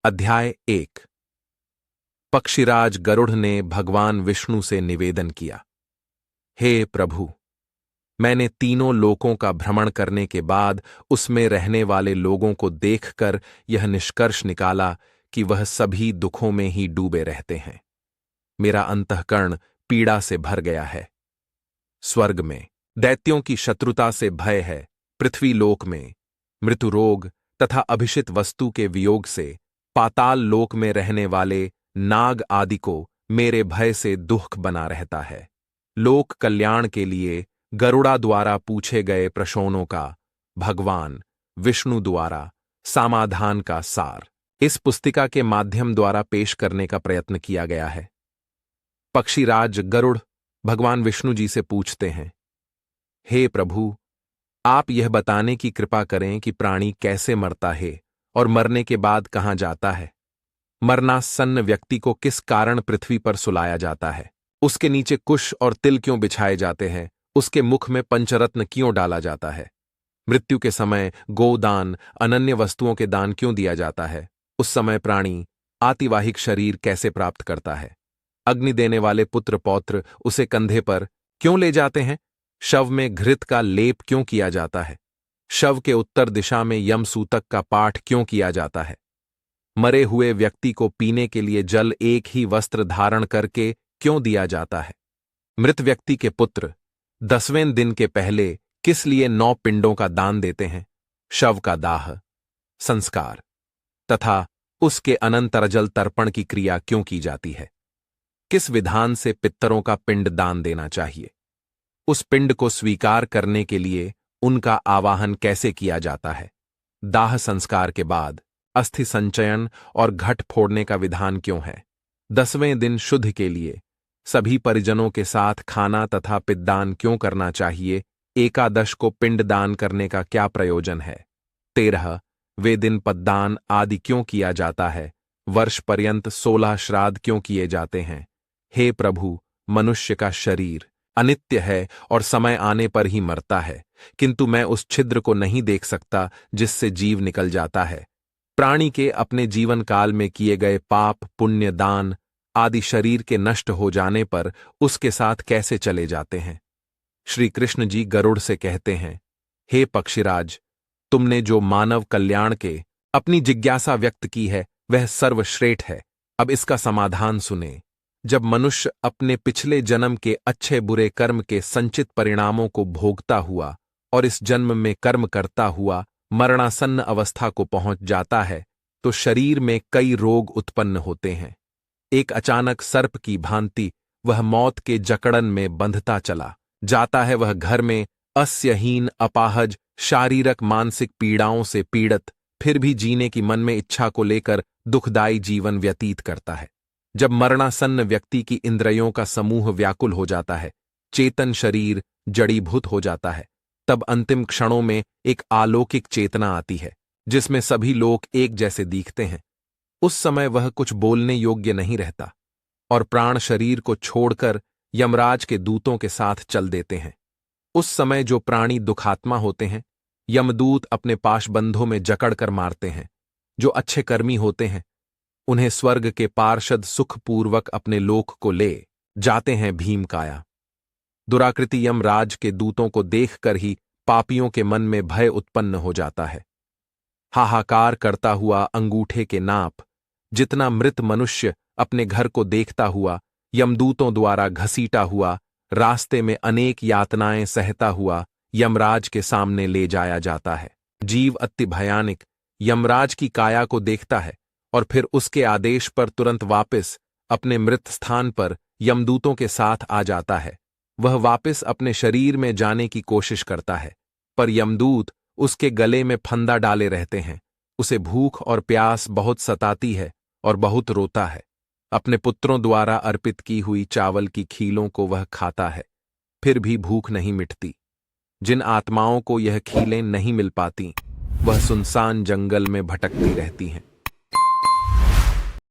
अध्याय 1। पक्षीराज गरुड़ ने भगवान विष्णु से निवेदन किया, हे प्रभु, मैंने तीनों लोकों का भ्रमण करने के बाद उसमें रहने वाले लोगों को देखकर यह निष्कर्ष निकाला कि वह सभी दुखों में ही डूबे रहते हैं। मेरा अंतःकरण पीड़ा से भर गया है। स्वर्ग में दैत्यों की शत्रुता से भय है। पृथ्वी लोक में मृत्यु रोग तथा अभिषित वस्तु के वियोग से पाताल लोक में रहने वाले नाग आदि को मेरे भय से दुख बना रहता है। लोक कल्याण के लिए गरुड़ा द्वारा पूछे गए प्रश्नों का भगवान विष्णु द्वारा समाधान का सार इस पुस्तिका के माध्यम द्वारा पेश करने का प्रयत्न किया गया है। पक्षीराज गरुड़ भगवान विष्णु जी से पूछते हैं, हे प्रभु, आप यह बताने की कृपा करें कि प्राणी कैसे मरता है और मरने के बाद कहां जाता है। मरणासन्न व्यक्ति को किस कारण पृथ्वी पर सुलाया जाता है। उसके नीचे कुश और तिल क्यों बिछाए जाते हैं। उसके मुख में पंचरत्न क्यों डाला जाता है। मृत्यु के समय गोदान अनन्य वस्तुओं के दान क्यों दिया जाता है। उस समय प्राणी आतिवाहिक शरीर कैसे प्राप्त करता है। अग्नि देने वाले पुत्र पौत्र उसे कंधे पर क्यों ले जाते हैं। शव में घृत का लेप क्यों किया जाता है। शव के उत्तर दिशा में यमसूतक का पाठ क्यों किया जाता है। मरे हुए व्यक्ति को पीने के लिए जल एक ही वस्त्र धारण करके क्यों दिया जाता है। मृत व्यक्ति के पुत्र 10वें दिन के पहले किस लिए 9 पिंडों का दान देते हैं। शव का दाह संस्कार तथा उसके अनंतर जल तर्पण की क्रिया क्यों की जाती है। किस विधान से पितरों का पिंड दान देना चाहिए। उस पिंड को स्वीकार करने के लिए उनका आवाहन कैसे किया जाता है। दाह संस्कार के बाद अस्थि संचयन और घट फोड़ने का विधान क्यों है। 10वें दिन शुद्ध के लिए सभी परिजनों के साथ खाना तथा पिंडदान क्यों करना चाहिए। एकादश को पिंडदान करने का क्या प्रयोजन है। 13वें दिन पददान आदि क्यों किया जाता है। वर्ष पर्यंत 16 श्राद्ध क्यों किए जाते हैं। हे प्रभु, मनुष्य का शरीर अनित्य है और समय आने पर ही मरता है, किंतु मैं उस छिद्र को नहीं देख सकता जिससे जीव निकल जाता है। प्राणी के अपने जीवन काल में किए गए पाप पुण्य दान आदि शरीर के नष्ट हो जाने पर उसके साथ कैसे चले जाते हैं। श्री कृष्ण जी गरुड़ से कहते हैं, हे पक्षीराज, तुमने जो मानव कल्याण के अपनी जिज्ञासा व्यक्त की है वह सर्वश्रेष्ठ है। अब इसका समाधान सुने। जब मनुष्य अपने पिछले जन्म के अच्छे बुरे कर्म के संचित परिणामों को भोगता हुआ और इस जन्म में कर्म करता हुआ मरणासन्न अवस्था को पहुंच जाता है तो शरीर में कई रोग उत्पन्न होते हैं। एक अचानक सर्प की भांति वह मौत के जकड़न में बंधता चला जाता है। वह घर में अस्यहीन अपाहज शारीरिक मानसिक पीड़ाओं से पीड़ित फिर भी जीने की मन में इच्छा को लेकर दुखदायी जीवन व्यतीत करता है। जब मरणासन्न व्यक्ति की इंद्रियों का समूह व्याकुल हो जाता है, चेतन शरीर जड़ीभूत हो जाता है, तब अंतिम क्षणों में एक अलौकिक चेतना आती है जिसमें सभी लोग एक जैसे दिखते हैं। उस समय वह कुछ बोलने योग्य नहीं रहता और प्राण शरीर को छोड़कर यमराज के दूतों के साथ चल देते हैं। उस समय जो प्राणी दुखात्मा होते हैं, यमदूत अपने पाशबंधों में जकड़कर मारते हैं। जो अच्छे कर्मी होते हैं उन्हें स्वर्ग के पार्षद सुखपूर्वक अपने लोक को ले जाते हैं भीमकाया। दुराकृति यमराज के दूतों को देखकर ही पापियों के मन में भय उत्पन्न हो जाता है। हाहाकार करता हुआ अंगूठे के नाप जितना मृत मनुष्य अपने घर को देखता हुआ यमदूतों द्वारा घसीटा हुआ रास्ते में अनेक यातनाएं सहता हुआ यमराज के सामने ले जाया जाता है। जीव अति भयानक यमराज की काया को देखता है और फिर उसके आदेश पर तुरंत वापस अपने मृत स्थान पर यमदूतों के साथ आ जाता है। वह वापस अपने शरीर में जाने की कोशिश करता है, पर यमदूत उसके गले में फंदा डाले रहते हैं। उसे भूख और प्यास बहुत सताती है और बहुत रोता है। अपने पुत्रों द्वारा अर्पित की हुई चावल की खीलों को वह खाता है, फिर भी भूख नहीं मिटती। जिन आत्माओं को यह खीलें नहीं मिल पाती वह सुनसान जंगल में भटकती रहती हैं।